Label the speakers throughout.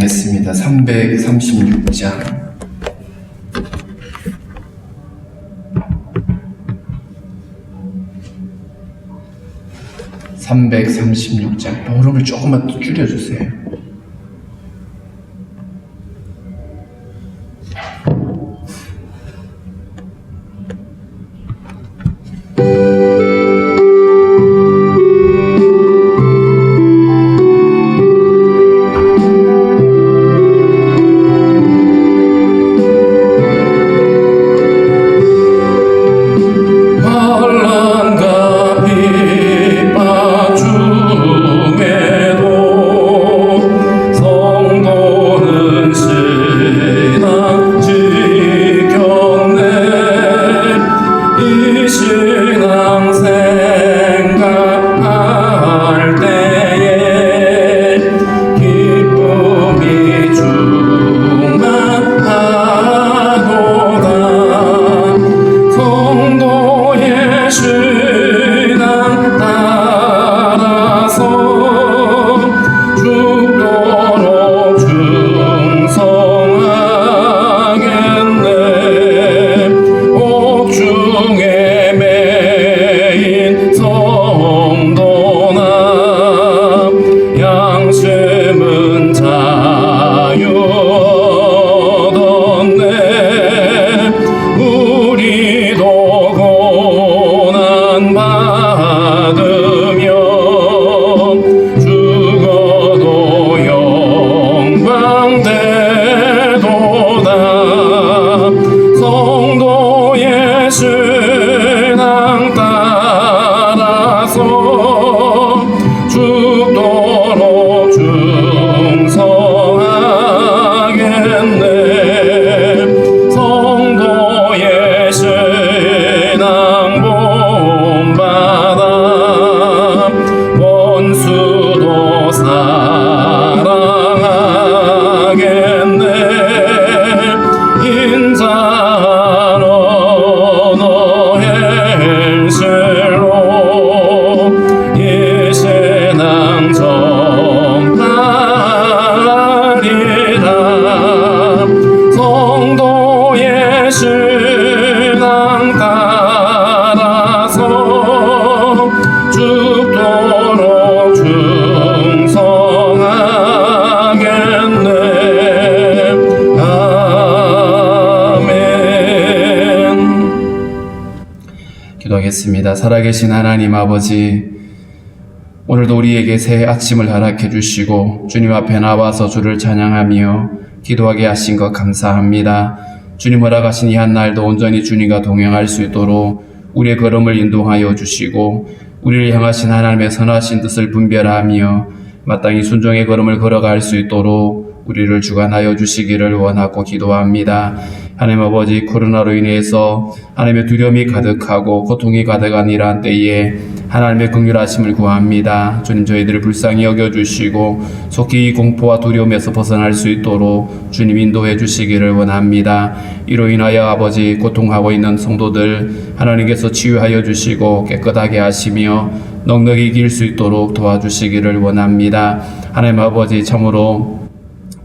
Speaker 1: 하겠습니다. 336장. 볼륨을 조금만 더 줄여주세요. 기도하겠습니다. 살아계신 하나님 아버지, 오늘도 우리에게 새 아침을 허락해 주시고 주님 앞에 나와서 주를 찬양하며 기도하게 하신 것 감사합니다. 주님 허락하신 이 한 날도 온전히 주님과 동행할 수 있도록 우리의 걸음을 인도하여 주시고 우리를 향하신 하나님의 선하신 뜻을 분별하며 마땅히 순종의 걸음을 걸어갈 수 있도록 우리를 주관하여 주시기를 원하고 기도합니다. 하나님 아버지, 코로나로 인해서 하나님의 두려움이 가득하고 고통이 가득한 이러한 때에 하나님의 긍휼하심을 구합니다. 주님, 저희들을 불쌍히 여겨주시고 속히 이 공포와 두려움에서 벗어날 수 있도록 주님 인도해 주시기를 원합니다. 이로 인하여 아버지, 고통하고 있는 성도들 하나님께서 치유하여 주시고 깨끗하게 하시며 넉넉히 이길 수 있도록 도와주시기를 원합니다. 하나님 아버지, 참으로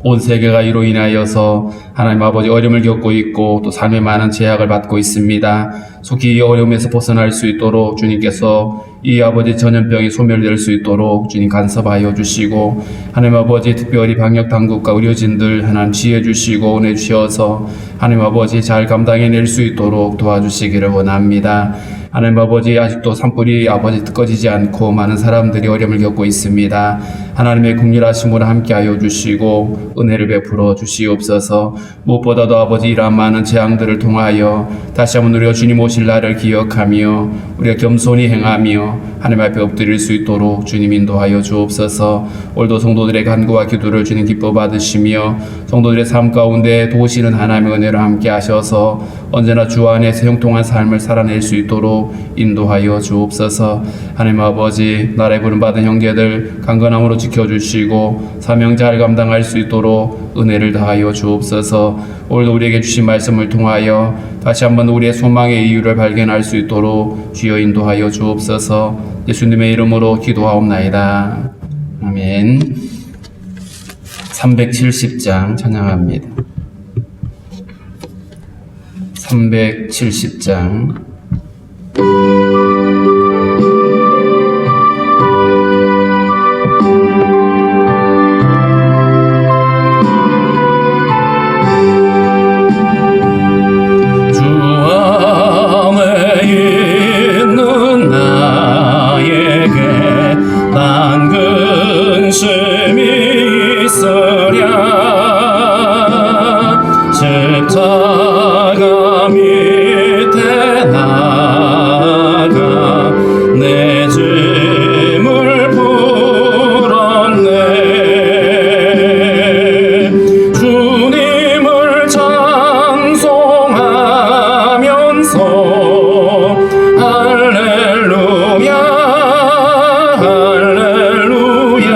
Speaker 1: 온 세계가 이로 인하여서 하나님 아버지 어려움을 겪고 있고 또 삶에 많은 제약을 받고 있습니다. 속히 이 어려움에서 벗어날 수 있도록 주님께서 이 아버지 전염병이 소멸될 수 있도록 주님 간섭하여 주시고 하나님 아버지 특별히 방역 당국과 의료진들 하나님 지혜 주시고 은혜 주셔서 하나님 아버지 잘 감당해낼 수 있도록 도와주시기를 원합니다. 하나님 아버지, 아직도 산불이 아버지 꺼지지 않고 많은 사람들이 어려움을 겪고 있습니다. 하나님의 긍휼하심으로 함께하여 주시고 은혜를 베풀어 주시옵소서. 무엇보다도 아버지 이러한 많은 재앙들을 통하여 다시 한번 우리가 주님 오실 날을 기억하며 우리가 겸손히 행하며 하나님 앞에 엎드릴 수 있도록 주님 인도하여 주옵소서. 오늘도 성도들의 간구와 기도를 주님 기뻐 받으시며 성도들의 삶 가운데 도우시는 하나님의 은혜로 함께 하셔서 언제나 주 안에서 형통한 삶을 살아낼 수 있도록 인도하여 주옵소서. 하나님 아버지, 나라의 부름받은 형제들 강건함으로 지켜주시고 사명 잘 감당할 수 있도록 은혜를 다하여 주옵소서. 오늘도 우리에게 주신 말씀을 통하여 다시 한번 우리의 소망의 이유를 발견할 수 있도록 주여 인도하여 주옵소서. 예수님의 이름으로 기도하옵나이다. 아멘. 370장 찬양합니다. 370장 십자가 밑에 나가 내 짐을 풀었네. 주님을 찬송하면서 할렐루야 할렐루야.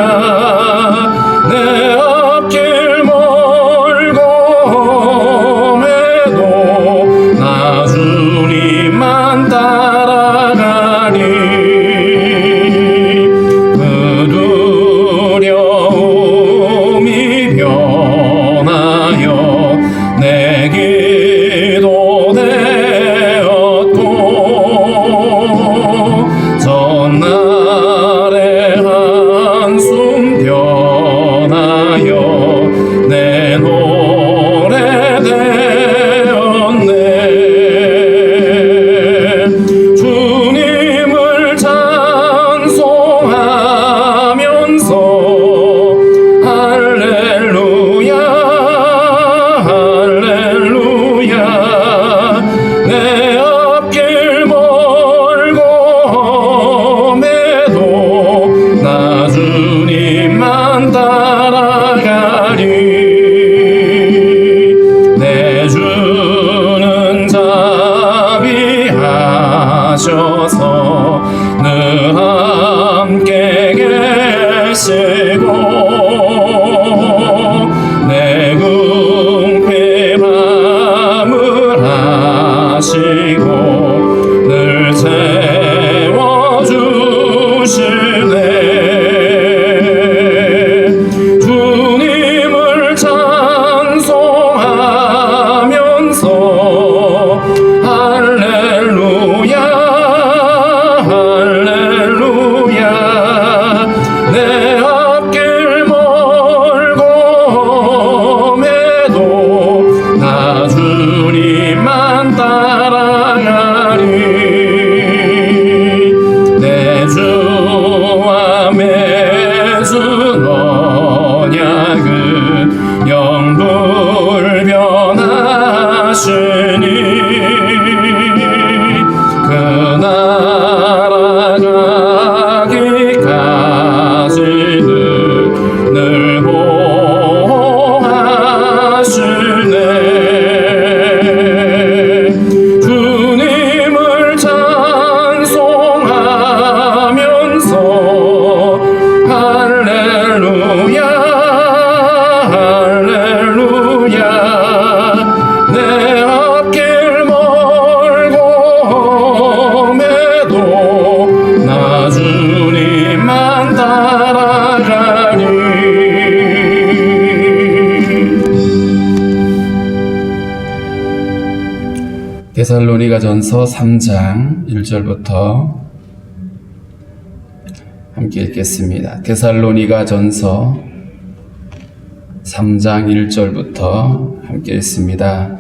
Speaker 1: 내 앞길 멀고 나 주님만 따라가니 그 두려움이 변하여 내 기도 되었고 전날의 한숨 변하여 내 노래 되었네. 주님을 찬송하면서 할렐루야 할렐루야. 내 앞길 멀고 험해도 나 주님만 따라가리. 내 주는 자비하셔서 늘 함께 계시고 내 궁핍함을 하시고 늘 채워주시네. 주님을 찬송하면서 할렐루야 할렐루야. 내 앞길 멀고 험해도 나 주님만 따라가리. 내 주와 맺은 언약은 영불변하시니 그 나라 가기까지는 늘 보호하시네. 주님을 찬송하면서 할렐루야 할렐루야. 내 앞길 멀고 험해도 나 주님만 따라가니. 데살로니가전서 3장 1절부터 함께 읽겠습니다. 데살로니가전서 3장 1절부터 함께 읽습니다.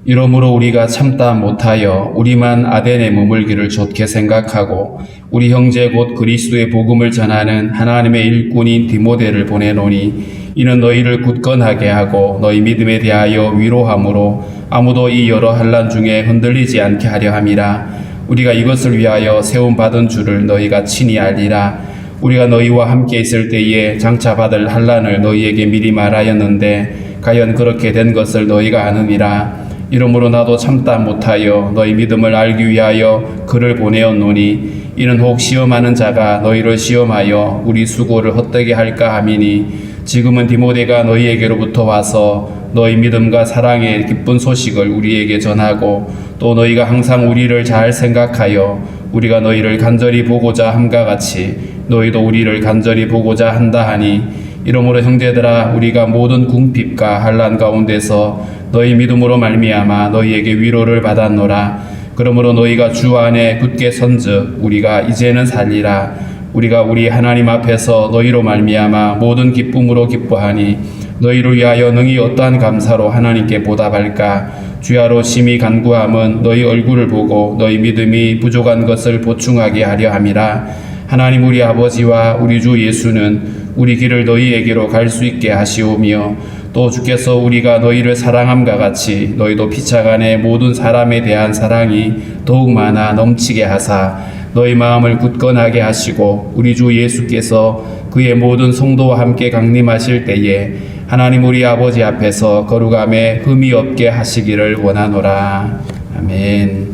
Speaker 1: 이러므로 우리가 참다 못하여 우리만 아덴에 머물기를 좋게 생각하고 우리 형제 곧 그리스도의 복음을 전하는 하나님의 일꾼인 디모데를 보내노니 이는 너희를 굳건하게 하고 너희 믿음에 대하여 위로함으로 아무도 이 여러 환난 중에 흔들리지 않게 하려 함이라. 우리가 이것을 위하여 세움받은 줄을 너희가 친히 알리라. 우리가 너희와 함께 있을 때에 장차 받을 환난을 너희에게 미리 말하였는데 과연 그렇게 된 것을 너희가 아느니라. 이러므로 나도 참다 못하여 너희 믿음을 알기 위하여 그를 보내었노니 이는 혹 시험하는 자가 너희를 시험하여 우리 수고를 헛되게 할까 함이니 지금은 디모데가 너희에게로부터 와서 너희 믿음과 사랑의 기쁜 소식을 우리에게 전하고 또 너희가 항상 우리를 잘 생각하여 우리가 너희를 간절히 보고자 함과 같이 너희도 우리를 간절히 보고자 한다 하니 이러므로 형제들아 우리가 모든 궁핍과 환난 가운데서 너희 믿음으로 말미암아 너희에게 위로를 받았노라. 그러므로 너희가 주 안에 굳게 선즉 우리가 이제는 살리라. 우리가 우리 하나님 앞에서 너희로 말미암아 모든 기쁨으로 기뻐하니 너희를 위하여 능히 어떠한 감사로 하나님께 보답할까. 주야로 심히 간구함은 너희 얼굴을 보고 너희 믿음이 부족한 것을 보충하게 하려 함이라. 하나님 우리 아버지와 우리 주 예수는 우리 길을 너희에게로 갈 수 있게 하시오며 또 주께서 우리가 너희를 사랑함과 같이 너희도 피차간에 모든 사람에 대한 사랑이 더욱 많아 넘치게 하사 너희 마음을 굳건하게 하시고 우리 주 예수께서 그의 모든 성도와 함께 강림하실 때에 하나님 우리 아버지 앞에서 거룩함에 흠이 없게 하시기를 원하노라. 아멘.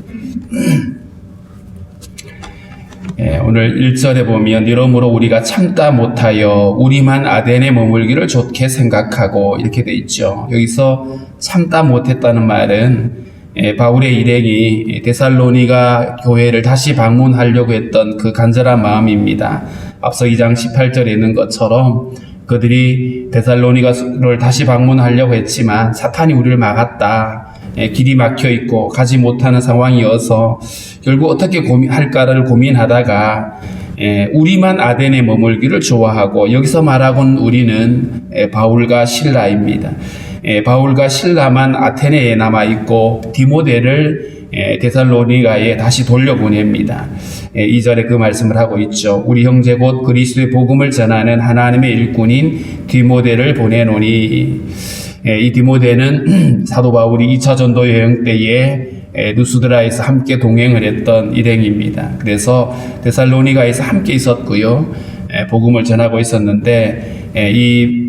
Speaker 1: 오늘 1절에 보면 이러므로 우리가 참다 못하여 우리만 아덴에 머물기를 좋게 생각하고 이렇게 돼 있죠. 여기서 참다 못했다는 말은 바울의 일행이 데살로니가 교회를 다시 방문하려고 했던 그 간절한 마음입니다. 앞서 2장 18절에 있는 것처럼 그들이 데살로니가를 다시 방문하려고 했지만 사탄이 우리를 막았다. 길이 막혀 있고 가지 못하는 상황이어서 결국 어떻게 할까를 고민하다가 우리만 아덴에 머물기를 좋아하고 여기서 말하곤 우리는 바울과 실라입니다. 바울과 실라만 아테네에 남아있고 디모데를 데살로니가에 다시 돌려보냅니다. 2절에 그 말씀을 하고 있죠. 우리 형제 곧 그리스도의 복음을 전하는 하나님의 일꾼인 디모데를 보내노니 이 디모데는 사도 바울이 2차 전도 여행 때에 누스드라에서 함께 동행을 했던 일행입니다. 그래서 데살로니가에서 함께 있었고요. 복음을 전하고 있었는데 이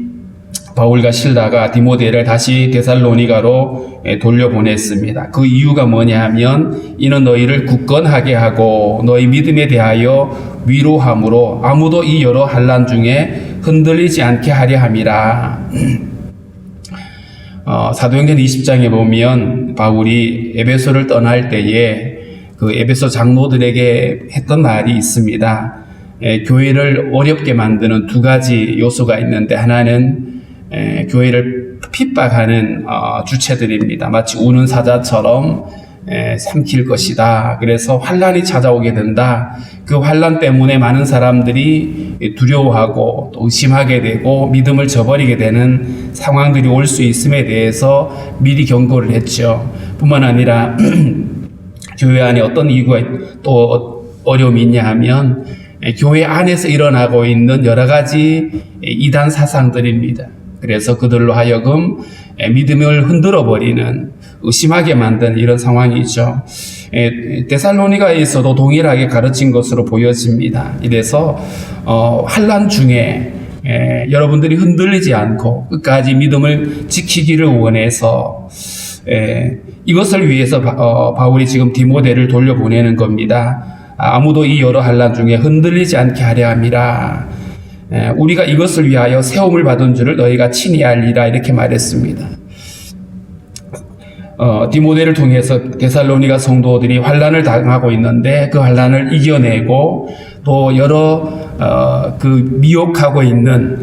Speaker 1: 바울과 실라가 디모데를 다시 데살로니가로 돌려보냈습니다. 그 이유가 뭐냐 하면 이는 너희를 굳건하게 하고 너희 믿음에 대하여 위로함으로 아무도 이 여러 환난 중에 흔들리지 않게 하려 함이라. 사도행전 20장에 보면 바울이 에베소를 떠날 때에 그 에베소 장로들에게 했던 말이 있습니다. 교회를 어렵게 만드는 두 가지 요소가 있는데 하나는 교회를 핍박하는 주체들입니다. 마치 우는 사자처럼 삼킬 것이다. 그래서 환난이 찾아오게 된다. 그 환난 때문에 많은 사람들이 두려워하고 또 의심하게 되고 믿음을 저버리게 되는 상황들이 올 수 있음에 대해서 미리 경고를 했죠. 뿐만 아니라 교회 안에 어떤 이유가 또 어려움이 있냐 하면 교회 안에서 일어나고 있는 여러 가지 이단 사상들입니다. 그래서 그들로 하여금 믿음을 흔들어버리는 의심하게 만든 이런 상황이죠. 데살로니가에서도 동일하게 가르친 것으로 보여집니다. 이래서 환난 중에 여러분들이 흔들리지 않고 끝까지 믿음을 지키기를 원해서 이것을 위해서 바울이 지금 디모데를 돌려보내는 겁니다. 아무도 이 여러 환난 중에 흔들리지 않게 하려 함이라. 우리가 이것을 위하여 세움을 받은 줄을 너희가 친히 알리라 이렇게 말했습니다. 디모데를 통해서 데살로니가 성도들이 환난을 당하고 있는데 그 환난을 이겨내고 또 여러 그 미혹하고 있는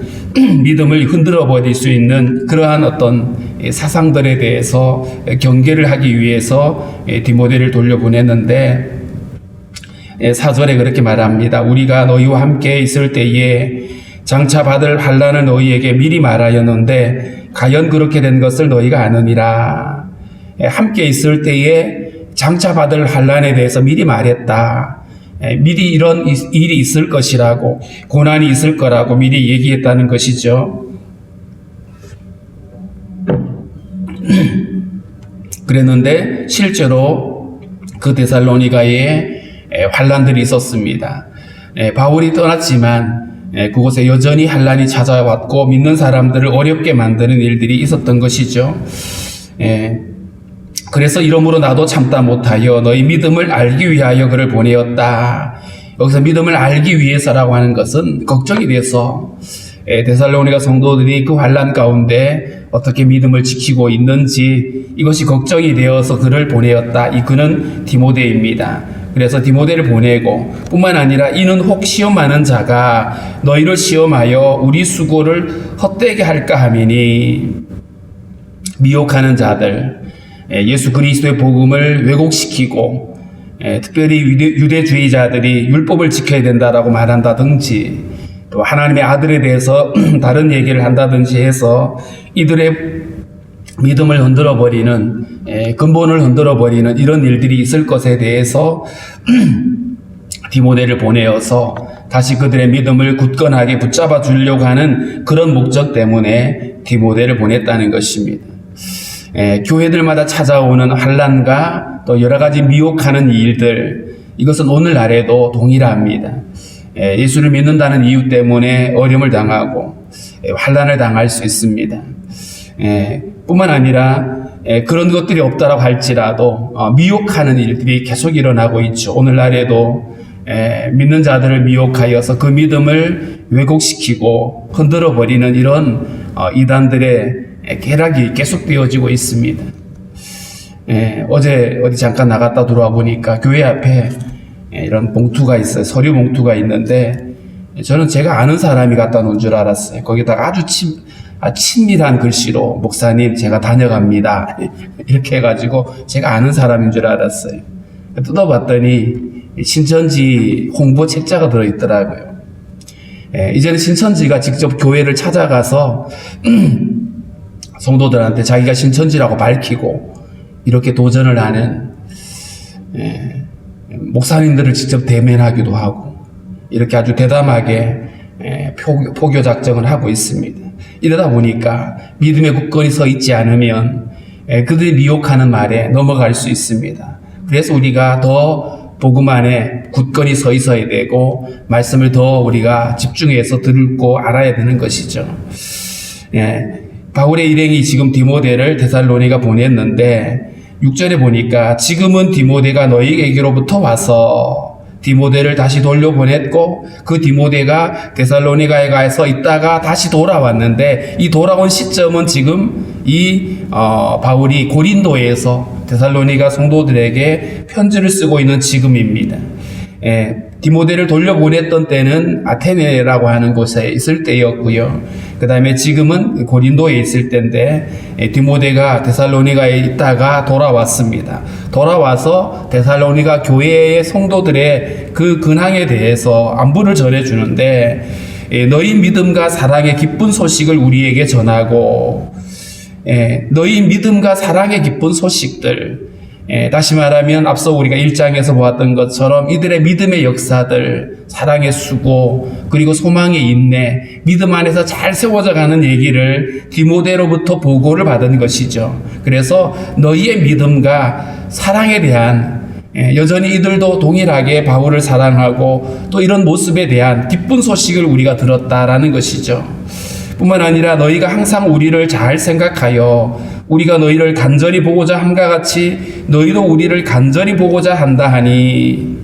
Speaker 1: 믿음을 흔들어 버릴 수 있는 그러한 어떤 사상들에 대해서 경계를 하기 위해서 디모데를 돌려보냈는데 4절에 그렇게 말합니다. 우리가 너희와 함께 있을 때에 장차 받을 환난을 너희에게 미리 말하였는데 가연 그렇게 된 것을 너희가 아느니라. 함께 있을 때에 장차 받을 환난에 대해서 미리 말했다. 미리 이런 일이 있을 것이라고, 고난이 있을 거라고 미리 얘기했다는 것이죠. 그랬는데 실제로 그 데살로니가에 환난들이 있었습니다. 바울이 떠났지만 그곳에 여전히 환난이 찾아왔고 믿는 사람들을 어렵게 만드는 일들이 있었던 것이죠. 그래서 이러므로 나도 참다 못하여 너희 믿음을 알기 위하여 그를 보내었다. 여기서 믿음을 알기 위해서라고 하는 것은 걱정이 돼서 데살로니가 성도들이 그 환난 가운데 어떻게 믿음을 지키고 있는지 이것이 걱정이 되어서 그를 보내었다. 이 그는 디모데입니다. 그래서 디모데를 보내고 뿐만 아니라 이는 혹 시험하는 자가 너희를 시험하여 우리 수고를 헛되게 할까 하미니 미혹하는 자들, 예수 그리스도의 복음을 왜곡시키고 특별히 유대주의자들이 율법을 지켜야 된다라고 말한다든지 또 하나님의 아들에 대해서 다른 얘기를 한다든지 해서 이들의 믿음을 흔들어버리는 근본을 흔들어버리는 이런 일들이 있을 것에 대해서 디모데를 보내어서 다시 그들의 믿음을 굳건하게 붙잡아 주려고 하는 그런 목적 때문에 디모데를 보냈다는 것입니다. 교회들마다 찾아오는 환난과 또 여러 가지 미혹하는 일들, 이것은 오늘날에도 동일합니다. 예수를 믿는다는 이유 때문에 어려움을 당하고 환난을 당할 수 있습니다. 뿐만 아니라 그런 것들이 없다라고 할지라도 미혹하는 일들이 계속 일어나고 있죠. 오늘날에도 믿는 자들을 미혹하여서 그 믿음을 왜곡시키고 흔들어버리는 이런 이단들의 계략이 계속되어지고 있습니다. 어제 어디 잠깐 나갔다 들어와 보니까 교회 앞에 이런 봉투가 있어요. 서류 봉투가 있는데 저는 제가 아는 사람이 갖다 놓은 줄 알았어요. 거기다가 아주 친밀한 글씨로 목사님 제가 다녀갑니다 이렇게 해가지고 제가 아는 사람인 줄 알았어요. 뜯어봤더니 신천지 홍보 책자가 들어있더라고요. 이제는 신천지가 직접 교회를 찾아가서 성도들한테 자기가 신천지라고 밝히고 이렇게 도전을 하는 목사님들을 직접 대면하기도 하고 이렇게 아주 대담하게 포교 작정을 하고 있습니다. 이러다 보니까 믿음에 굳건히 서 있지 않으면 그들이 미혹하는 말에 넘어갈 수 있습니다. 그래서 우리가 더 복음 안에 굳건히 서 있어야 되고 말씀을 더 우리가 집중해서 듣고 알아야 되는 것이죠. 바울의 일행이 지금 디모데를 데살로니가 보냈는데 6절에 보니까 지금은 디모데가 너희에게로부터 와서 디모데를 다시 돌려보냈고 그 디모데가 데살로니가에 가서 있다가 다시 돌아왔는데 이 돌아온 시점은 지금 이 바울이 고린도에서 데살로니가 성도들에게 편지를 쓰고 있는 지금입니다. 디모데를 돌려보냈던 때는 아테네라고 하는 곳에 있을 때였고요. 그 다음에 지금은 고린도에 있을 때인데 디모데가 데살로니가에 있다가 돌아왔습니다. 돌아와서 데살로니가 교회의 성도들의 그 근황에 대해서 안부를 전해주는데 너희 믿음과 사랑의 기쁜 소식을 우리에게 전하고 너희 믿음과 사랑의 기쁜 소식들, 다시 말하면 앞서 우리가 1장에서 보았던 것처럼 이들의 믿음의 역사들, 사랑의 수고, 그리고 소망의 인내, 믿음 안에서 잘 세워져 가는 얘기를 디모데로부터 보고를 받은 것이죠. 그래서 너희의 믿음과 사랑에 대한 여전히 이들도 동일하게 바울을 사랑하고 또 이런 모습에 대한 기쁜 소식을 우리가 들었다라는 것이죠. 뿐만 아니라 너희가 항상 우리를 잘 생각하여 우리가 너희를 간절히 보고자 함과 같이 너희도 우리를 간절히 보고자 한다 하니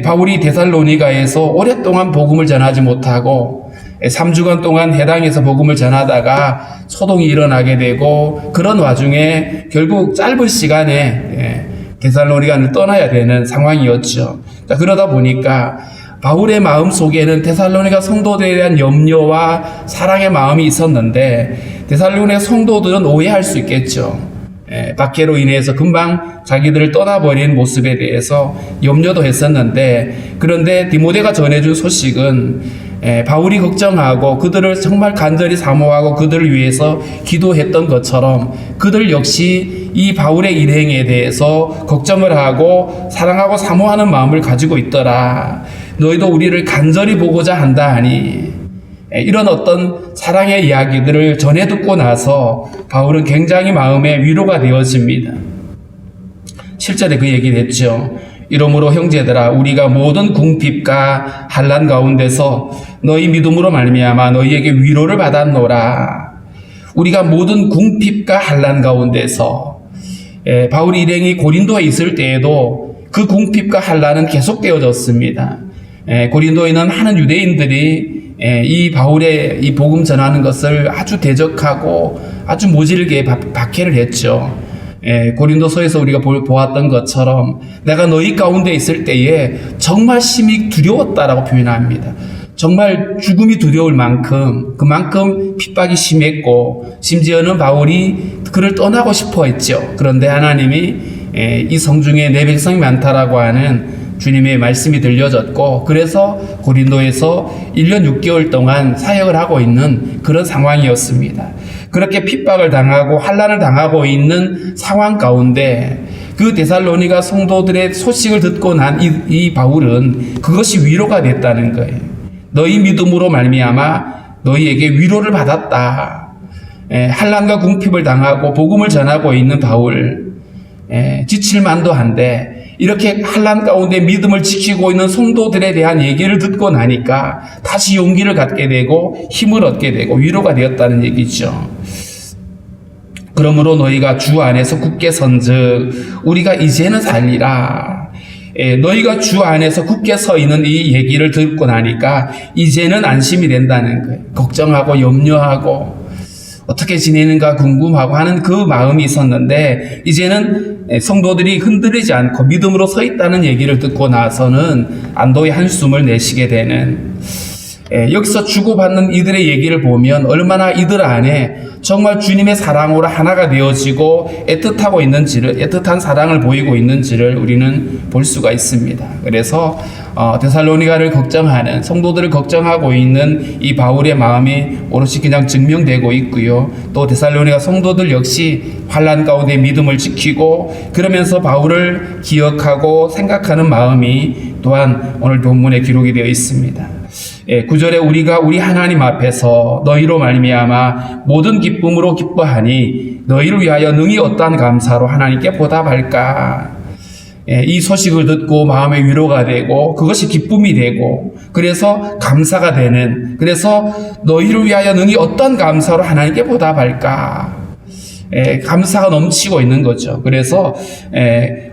Speaker 1: 바울이 데살로니가에서 오랫동안 복음을 전하지 못하고 3주간 동안 해당에서 복음을 전하다가 소동이 일어나게 되고 그런 와중에 결국 짧은 시간에 데살로니가를 떠나야 되는 상황이었죠. 그러다 보니까 바울의 마음 속에는 데살로니가 성도들에 대한 염려와 사랑의 마음이 있었는데 데살로니가 성도들은 오해할 수 있겠죠. 박해로 인해서 금방 자기들을 떠나버린 모습에 대해서 염려도 했었는데 그런데 디모데가 전해준 소식은 바울이 걱정하고 그들을 정말 간절히 사모하고 그들을 위해서 기도했던 것처럼 그들 역시 이 바울의 일행에 대해서 걱정을 하고 사랑하고 사모하는 마음을 가지고 있더라. 너희도 우리를 간절히 보고자 한다 하니 이런 어떤 사랑의 이야기들을 전해 듣고 나서 바울은 굉장히 마음에 위로가 되어집니다. 7절에 그 얘기를 했죠. 이러므로 형제들아 우리가 모든 궁핍과 환난 가운데서 너희 믿음으로 말미암아 너희에게 위로를 받았노라. 우리가 모든 궁핍과 환난 가운데서 바울 일행이 고린도에 있을 때에도 그 궁핍과 환난은 계속되어졌습니다. 고린도에 있는 많은 유대인들이 이 바울의 이 복음 전하는 것을 아주 대적하고 아주 모질게 박해를 했죠. 고린도서에서 우리가 보았던 것처럼 내가 너희 가운데 있을 때에 정말 심히 두려웠다라고 표현합니다. 정말 죽음이 두려울 만큼 그만큼 핍박이 심했고 심지어는 바울이 그를 떠나고 싶어 했죠. 그런데 하나님이 이 성중에 내 백성이 많다라고 하는 주님의 말씀이 들려졌고 그래서 고린도에서 1년 6개월 동안 사역을 하고 있는 그런 상황이었습니다. 그렇게 핍박을 당하고 환난을 당하고 있는 상황 가운데 그 데살로니가 성도들의 소식을 듣고 난 이 바울은 그것이 위로가 됐다는 거예요. 너희 믿음으로 말미암아 너희에게 위로를 받았다. 환난과 궁핍을 당하고 복음을 전하고 있는 바울, 지칠 만도 한데 이렇게 환난 가운데 믿음을 지키고 있는 성도들에 대한 얘기를 듣고 나니까 다시 용기를 갖게 되고 힘을 얻게 되고 위로가 되었다는 얘기죠. 그러므로 너희가 주 안에서 굳게 선즉 우리가 이제는 살리라. 너희가 주 안에서 굳게 서 있는 이 얘기를 듣고 나니까 이제는 안심이 된다는 거예요. 걱정하고 염려하고 어떻게 지내는가 궁금하고 하는 그 마음이 있었는데 이제는 성도들이 흔들리지 않고 믿음으로 서 있다는 얘기를 듣고 나서는 안도의 한숨을 내쉬게 되는, 여기서 주고받는 이들의 얘기를 보면 얼마나 이들 안에 정말 주님의 사랑으로 하나가 되어지고 애틋한 사랑을 보이고 있는지를 우리는 볼 수가 있습니다. 그래서 데살로니가를 걱정하는, 성도들을 걱정하고 있는 이 바울의 마음이 오롯이 그냥 증명되고 있고요. 또 데살로니가 성도들 역시 환난 가운데 믿음을 지키고 그러면서 바울을 기억하고 생각하는 마음이 또한 오늘 본문에 기록이 되어 있습니다. 9절에 우리가 우리 하나님 앞에서 너희로 말미암아 모든 기쁨으로 기뻐하니 너희를 위하여 능히 어떠한 감사로 하나님께 보답할까. 이 소식을 듣고 마음의 위로가 되고 그것이 기쁨이 되고 그래서 감사가 되는, 그래서 너희를 위하여 능히 어떤 감사로 하나님께 보답할까. 감사가 넘치고 있는 거죠. 그래서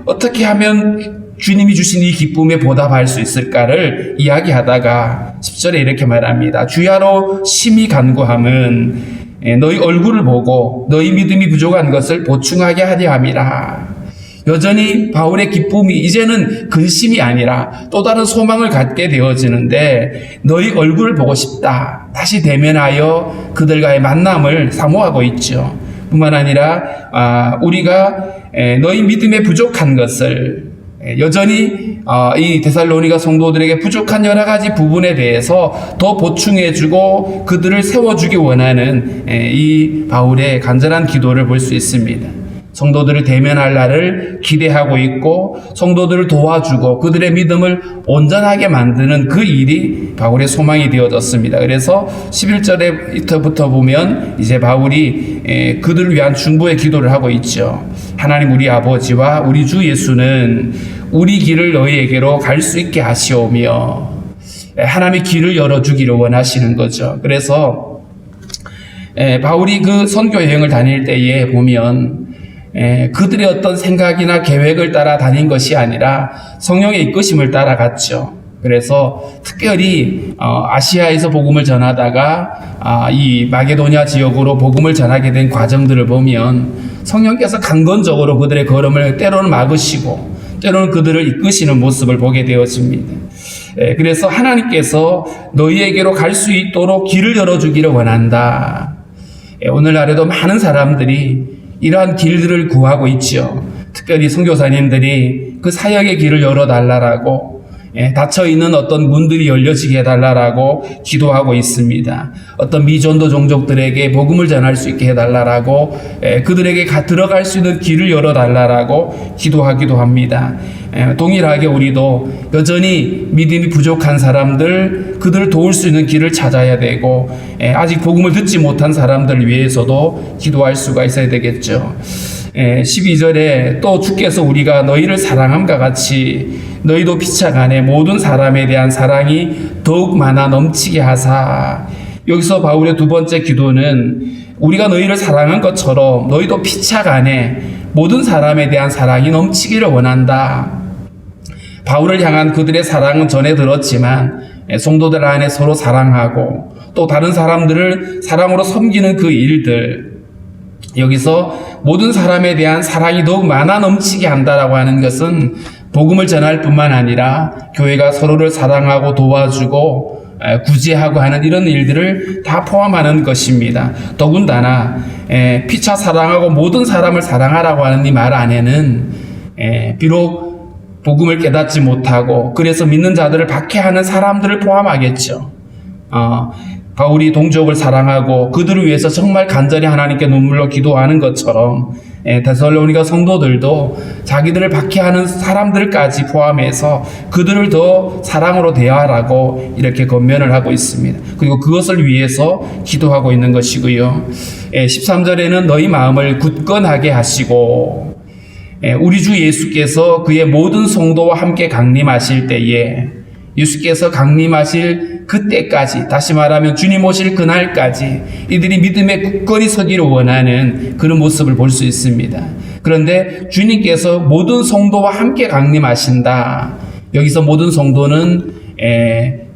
Speaker 1: 어떻게 하면 주님이 주신 이 기쁨에 보답할 수 있을까를 이야기하다가 10절에 이렇게 말합니다. 주야로 심히 간구함은 너희 얼굴을 보고 너희 믿음이 부족한 것을 보충하게 하려 함이라. 여전히 바울의 기쁨이 이제는 근심이 아니라 또 다른 소망을 갖게 되어지는데 너희 얼굴을 보고 싶다. 다시 대면하여 그들과의 만남을 사모하고 있죠. 뿐만 아니라 우리가 너희 믿음에 부족한 것을 여전히 이 데살로니가 성도들에게 부족한 여러 가지 부분에 대해서 더 보충해주고 그들을 세워주기 원하는 이 바울의 간절한 기도를 볼 수 있습니다. 성도들을 대면할 날을 기대하고 있고 성도들을 도와주고 그들의 믿음을 온전하게 만드는 그 일이 바울의 소망이 되어졌습니다. 그래서 11절부터 보면 이제 바울이 그들을 위한 중보의 기도를 하고 있죠. 하나님 우리 아버지와 우리 주 예수는 우리 길을 너희에게로 갈 수 있게 하시오며, 하나님의 길을 열어주기를 원하시는 거죠. 그래서 바울이 그 선교 여행을 다닐 때에 보면 그들의 어떤 생각이나 계획을 따라 다닌 것이 아니라 성령의 이끄심을 따라갔죠. 그래서 특별히 아시아에서 복음을 전하다가 이 마게도냐 지역으로 복음을 전하게 된 과정들을 보면 성령께서 강건적으로 그들의 걸음을 때로는 막으시고 때로는 그들을 이끄시는 모습을 보게 되어집니다. 그래서 하나님께서 너희에게로 갈 수 있도록 길을 열어주기를 원한다. 오늘날에도 많은 사람들이 이러한 길들을 구하고 있죠. 특별히 선교사님들이 그 사역의 길을 열어달라고, 닫혀있는 어떤 문들이 열려지게 해달라고 기도하고 있습니다. 어떤 미전도 종족들에게 복음을 전할 수 있게 해달라고, 그들에게 들어갈 수 있는 길을 열어달라고 기도하기도 합니다. 동일하게 우리도 여전히 믿음이 부족한 사람들, 그들을 도울 수 있는 길을 찾아야 되고, 아직 복음을 듣지 못한 사람들을 위해서도 기도할 수가 있어야 되겠죠. 12절에 또 주께서 우리가 너희를 사랑함과 같이 너희도 피차간에 모든 사람에 대한 사랑이 더욱 많아 넘치게 하사. 여기서 바울의 두 번째 기도는 우리가 너희를 사랑한 것처럼 너희도 피차간에 모든 사람에 대한 사랑이 넘치기를 원한다. 바울을 향한 그들의 사랑은 전에 들었지만 성도들 안에 서로 사랑하고 또 다른 사람들을 사랑으로 섬기는 그 일들, 여기서 모든 사람에 대한 사랑이 더욱 많아 넘치게 한다라고 하는 것은 복음을 전할 뿐만 아니라 교회가 서로를 사랑하고 도와주고 구제하고 하는 이런 일들을 다 포함하는 것입니다. 더군다나 피차 사랑하고 모든 사람을 사랑하라고 하는 이 말 안에는 비록 복음을 깨닫지 못하고 그래서 믿는 자들을 박해하는 사람들을 포함하겠죠. 바울이 동족을 사랑하고 그들을 위해서 정말 간절히 하나님께 눈물로 기도하는 것처럼 데살로니가 성도들도 자기들을 박해하는 사람들까지 포함해서 그들을 더 사랑으로 대하라고 이렇게 권면을 하고 있습니다. 그리고 그것을 위해서 기도하고 있는 것이고요. 13절에는 너희 마음을 굳건하게 하시고 우리 주 예수께서 그의 모든 성도와 함께 강림하실 때에 예수께서 강림하실 그때까지, 다시 말하면 주님 오실 그날까지 이들이 믿음에 굳건히 서기를 원하는 그런 모습을 볼 수 있습니다. 그런데 주님께서 모든 성도와 함께 강림하신다. 여기서 모든 성도는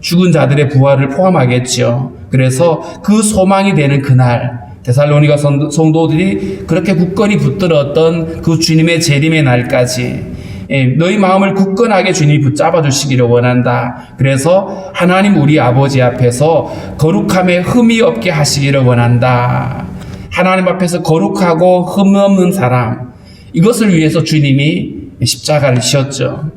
Speaker 1: 죽은 자들의 부활을 포함하겠죠. 그래서 그 소망이 되는 그날, 데살로니가 성도들이 그렇게 굳건히 붙들었던 그 주님의 재림의 날까지 너희 마음을 굳건하게 주님이 붙잡아 주시기를 원한다. 그래서 하나님 우리 아버지 앞에서 거룩함에 흠이 없게 하시기를 원한다. 하나님 앞에서 거룩하고 흠 없는 사람, 이것을 위해서 주님이 십자가를 지셨죠.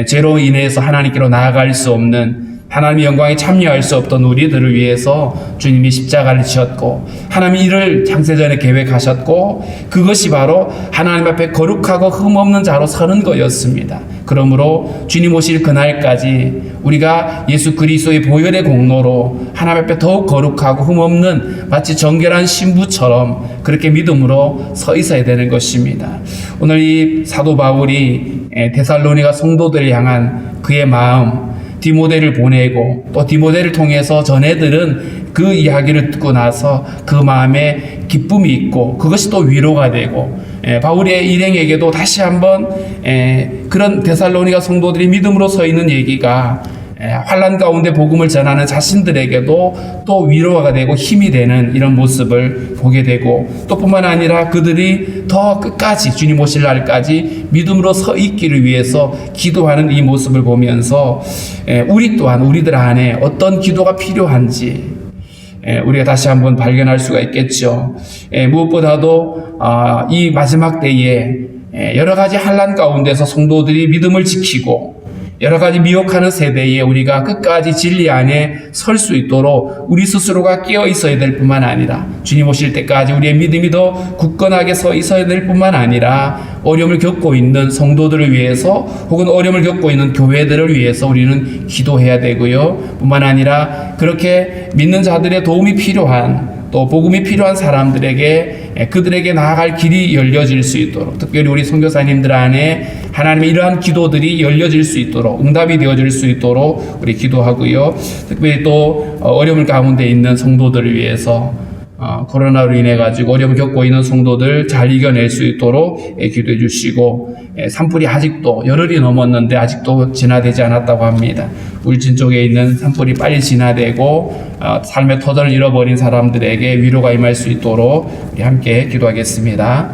Speaker 1: 죄로 인해서 하나님께로 나아갈 수 없는, 하나님의 영광에 참여할 수 없던 우리들을 위해서 주님이 십자가를 지었고 하나님이 이를 창세전에 계획하셨고 그것이 바로 하나님 앞에 거룩하고 흠없는 자로 서는 거였습니다. 그러므로 주님 오실 그날까지 우리가 예수 그리스도의 보혈의 공로로 하나님 앞에 더욱 거룩하고 흠없는 마치 정결한 신부처럼 그렇게 믿음으로 서 있어야 되는 것입니다. 오늘 이 사도 바울이 데살로니가 성도들을 향한 그의 마음, 디모데를 보내고 또 디모데를 통해서 전애들은 그 이야기를 듣고 나서 그 마음에 기쁨이 있고 그것이 또 위로가 되고 바울의 일행에게도 다시 한번 그런 데살로니가 성도들이 믿음으로 서 있는 얘기가 환난 가운데 복음을 전하는 자신들에게도 또 위로가 되고 힘이 되는 이런 모습을 보게 되고 또 뿐만 아니라 그들이 더 끝까지 주님 오실 날까지 믿음으로 서 있기를 위해서 기도하는 이 모습을 보면서 우리 또한 우리들 안에 어떤 기도가 필요한지 우리가 다시 한번 발견할 수가 있겠죠. 무엇보다도 이 마지막 때에 여러 가지 환난 가운데서 성도들이 믿음을 지키고 여러 가지 미혹하는 세대에 우리가 끝까지 진리 안에 설 수 있도록 우리 스스로가 깨어 있어야 될 뿐만 아니라 주님 오실 때까지 우리의 믿음이 더 굳건하게 서 있어야 될 뿐만 아니라 어려움을 겪고 있는 성도들을 위해서 혹은 어려움을 겪고 있는 교회들을 위해서 우리는 기도해야 되고요. 뿐만 아니라 그렇게 믿는 자들의 도움이 필요한 또 복음이 필요한 사람들에게 그들에게 나아갈 길이 열려질 수 있도록 특별히 우리 선교사님들 안에 하나님의 이러한 기도들이 열려질 수 있도록 응답이 되어질 수 있도록 우리 기도하고요. 특별히 또 어려움 가운데 있는 성도들을 위해서 코로나로 인해 가지고 어려움을 겪고 있는 성도들 잘 이겨낼 수 있도록 기도해 주시고 산불이 아직도 열흘이 넘었는데 아직도 진화되지 않았다고 합니다. 울진 쪽에 있는 산불이 빨리 진화되고 삶의 터전을 잃어버린 사람들에게 위로가 임할 수 있도록 우리 함께 기도하겠습니다.